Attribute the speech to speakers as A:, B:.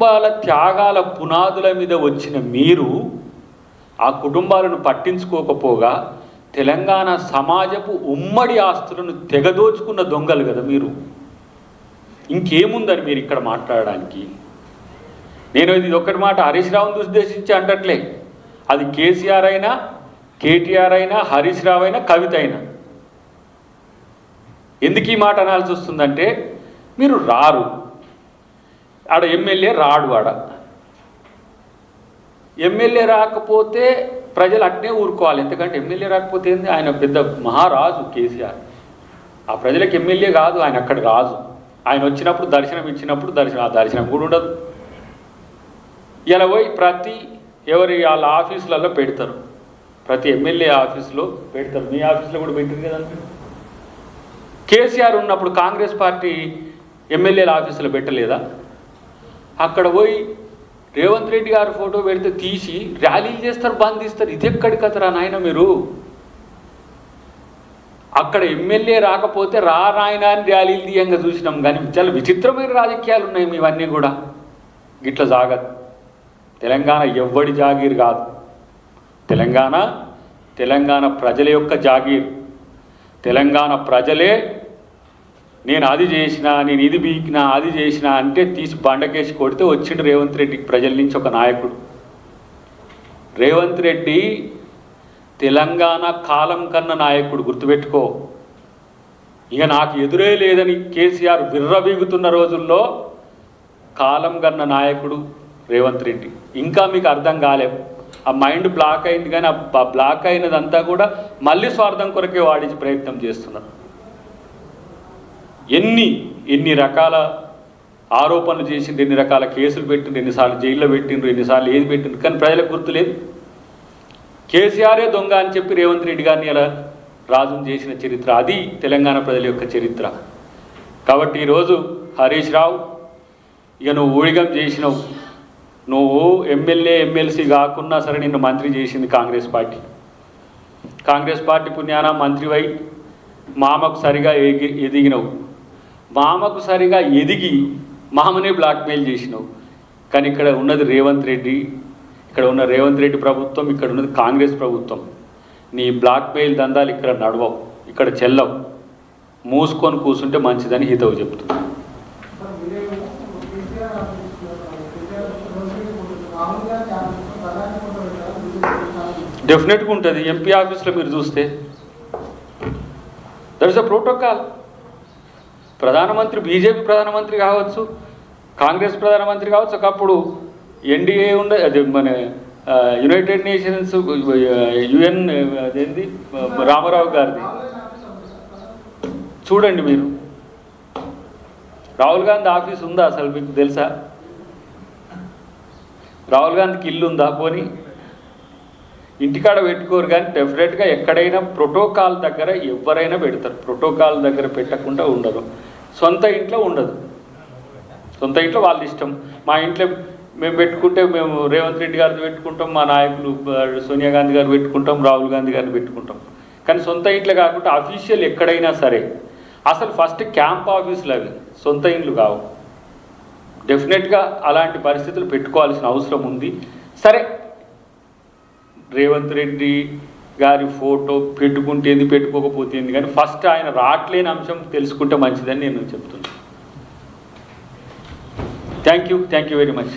A: కుటుంబాల త్యాగాల పునాదుల మీద వచ్చిన మీరు ఆ కుటుంబాలను పట్టించుకోకపోగా తెలంగాణ సమాజపు ఉమ్మడి ఆస్తులను తెగదోచుకున్న దొంగలు కదా మీరు. ఇంకేముందని మీరు ఇక్కడ మాట్లాడడానికి? నేను ఇది ఒక్కటి మాట హరీష్ రావును ఉద్దేశించి అంటట్లే, అది కేసీఆర్ అయినా, కేటీఆర్ అయినా, హరీష్ రావు అయినా, కవిత అయినా. ఎందుకు ఈ మాట అనాల్సి వస్తుందంటే, మీరు రారు, ఆడ ఎమ్మెల్యే రాడు, ఆడ ఎమ్మెల్యే రాకపోతే ప్రజలు అట్నే ఊరుకోవాలి. ఎందుకంటే ఎమ్మెల్యే రాకపోతే ఏంది, ఆయన పెద్ద మహారాజు కేసీఆర్. ఆ ప్రజలకు ఎమ్మెల్యే కాదు, ఆయన అక్కడ రాజు. ఆయన వచ్చినప్పుడు దర్శనం ఇచ్చినప్పుడు ఆ దర్శనం కూడా ఉండదు. ఇలా పోయి ఎవరి వాళ్ళ ఆఫీసులలో పెడతారు, ప్రతి ఎమ్మెల్యే ఆఫీసులో పెడతారు. మీ ఆఫీసులో కూడా పెట్టింది కదండి. కేసీఆర్ ఉన్నప్పుడు కాంగ్రెస్ పార్టీ ఎమ్మెల్యేల ఆఫీసులో పెట్టలేదా? అక్కడ పోయి రేవంత్ రెడ్డి గారి ఫోటో పెడితే తీసి ర్యాలీలు చేస్తారు, బంద్ తీస్తారు. ఇది ఎక్కడి కథరా నాయన మీరు? అక్కడ ఎమ్మెల్యే రాకపోతే నాయన అని ర్యాలీలు తీయంగా చూసినాం. కానీ చాలా విచిత్రమైన రాజకీయాలు ఉన్నాయి మీవన్నీ కూడా. గిట్ల జాగదు. తెలంగాణ ఎవ్వడి జాగీర్ కాదు. తెలంగాణ ప్రజల యొక్క జాగీర్. తెలంగాణ ప్రజలే నేను అది చేసినా, నేను ఇది బీకినా, అది చేసినా అంటే తీసి బండకేసి కొడితే వచ్చిండు రేవంత్ రెడ్డికి ప్రజల నుంచి ఒక నాయకుడు. రేవంత్ రెడ్డి తెలంగాణ కాలం కన్న నాయకుడు, గుర్తుపెట్టుకో. ఇక నాకు ఎదురే లేదని కేసీఆర్ విర్రబీగుతున్న రోజుల్లో కాలం కన్న నాయకుడు రేవంత్ రెడ్డి. ఇంకా మీకు అర్థం కాలేదు, ఆ మైండ్ బ్లాక్ అయింది. కానీ ఆ బ్లాక్ అయినదంతా కూడా మళ్ళీ స్వార్థం కొరకే వాడించి ప్రయత్నం చేస్తున్నారు. ఎన్ని రకాల ఆరోపణలు చేసిండ్రు, ఎన్ని రకాల కేసులు పెట్టిండ్రు, ఎన్నిసార్లు జైల్లో పెట్టిండ్రు, ఎన్నిసార్లు ఏది పెట్టిండ్రు. కానీ ప్రజలకు గుర్తులేదు. కేసీఆరే దొంగ అని చెప్పి రేవంత్ రెడ్డి గారిని ఇలా రాజును చేసిన చరిత్ర, అది తెలంగాణ ప్రజల యొక్క చరిత్ర. కాబట్టి ఈరోజు హరీష్ రావు, ఇక నువ్వు ఊడిగం చేసినావు. నువ్వు ఎమ్మెల్సీ కాకున్నా సరే నిన్ను మంత్రి చేసింది కాంగ్రెస్ పార్టీ పుణ్యాన మంత్రివై మామకు సరిగా ఎదిగినవు. మామకు సరిగా ఎదిగి మామనే బ్లాక్మెయిల్ చేసినావు. కానీ ఇక్కడ ఉన్నది రేవంత్ రెడ్డి, ఇక్కడ ఉన్న రేవంత్ రెడ్డి ప్రభుత్వం, ఇక్కడ ఉన్నది కాంగ్రెస్ ప్రభుత్వం. నీ బ్లాక్మెయిల్ దందాలు ఇక్కడ నడవవు, ఇక్కడ చెల్లవు. మూసుకొని కూర్చుంటే మంచిదని హితవు చెప్తుంది. డెఫినెట్గా ఉంటుంది. ఎంపీ ఆఫీస్లో మీరు చూస్తే దట్ ఇస్ అ ప్రోటోకాల్. ప్రధానమంత్రి బీజేపీ ప్రధానమంత్రి కావచ్చు, కాంగ్రెస్ ప్రధానమంత్రి కావచ్చు. ఒకప్పుడు ఎన్డీఏ అది మన యునైటెడ్ నేషన్స్ యుఎన్ అదేంది రామారావు గారిది చూడండి మీరు. రాహుల్ గాంధీ ఆఫీస్ ఉందా అసలు మీకు తెలుసా? రాహుల్ గాంధీకి ఇల్లు ఉందా? పోనీ ఇంటికాడ పెట్టుకోరు. కానీ డెఫినెట్గా ఎక్కడైనా ప్రోటోకాల్ దగ్గర ఎవరైనా పెడతారు. ప్రోటోకాల్ దగ్గర పెట్టకుండా ఉండరు. సొంత ఇంట్లో ఉండదు. సొంత ఇంట్లో వాళ్ళ ఇష్టం. మా ఇంట్లో మేము పెట్టుకుంటే మేము రేవంత్ రెడ్డి గారిని పెట్టుకుంటాం, మా నాయకులు సోనియా గాంధీ గారు పెట్టుకుంటాం, రాహుల్ గాంధీ గారిని పెట్టుకుంటాం. కానీ సొంత ఇంట్లో కాకుండా అఫీషియల్ ఎక్కడైనా సరే అసలు ఫస్ట్ క్యాంప్ ఆఫీసులు అవి, సొంత ఇండ్లు కావు. డెఫినెట్గా అలాంటి పరిస్థితులు పెట్టుకోవాల్సిన అవసరం ఉంది. సరే, రేవంత్ రెడ్డి గారి ఫోటో పెట్టుకుంటేంది, పెట్టుకోకపోతేంది, కానీ ఫస్ట్ ఆయన రావట్లేని అంశం తెలుసుకుంటే మంచిదని నేను చెప్తున్నాను. Thank you very much.